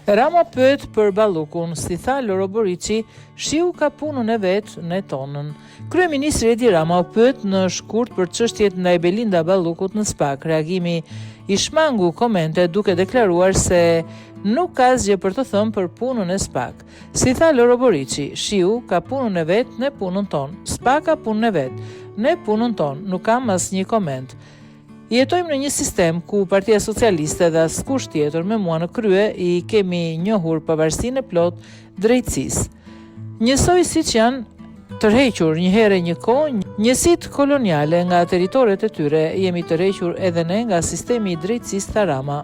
Rama pyet për Ballukun, si tha Loro Boriçi, shiu ka punën e vet në tonën. Kryeministri Edi Rama u pyet në shkurt për çështjet ndaj Belinda Ballukut në SPAK. Reagimi i shmangu komente duke deklaruar se nuk ka asgjë për të thënë për punën e SPAK. Si tha Loro Boriçi, shiu ka punën e vet në punën tonë. SPAK ka punën e vet në punën tonë. Nuk kam asnjë koment. Jetojmë në një sistem ku Partia Socialiste dhe askush tjetër me mua në krye i kemi njohur pavarësinë e plot drejtësisë. Njësoj siç janë tërhequr një herë një kohë njësitë koloniale nga territoret e tyre, jemi tërhequr edhe ne nga sistemi i drejtësisë, tha Rama.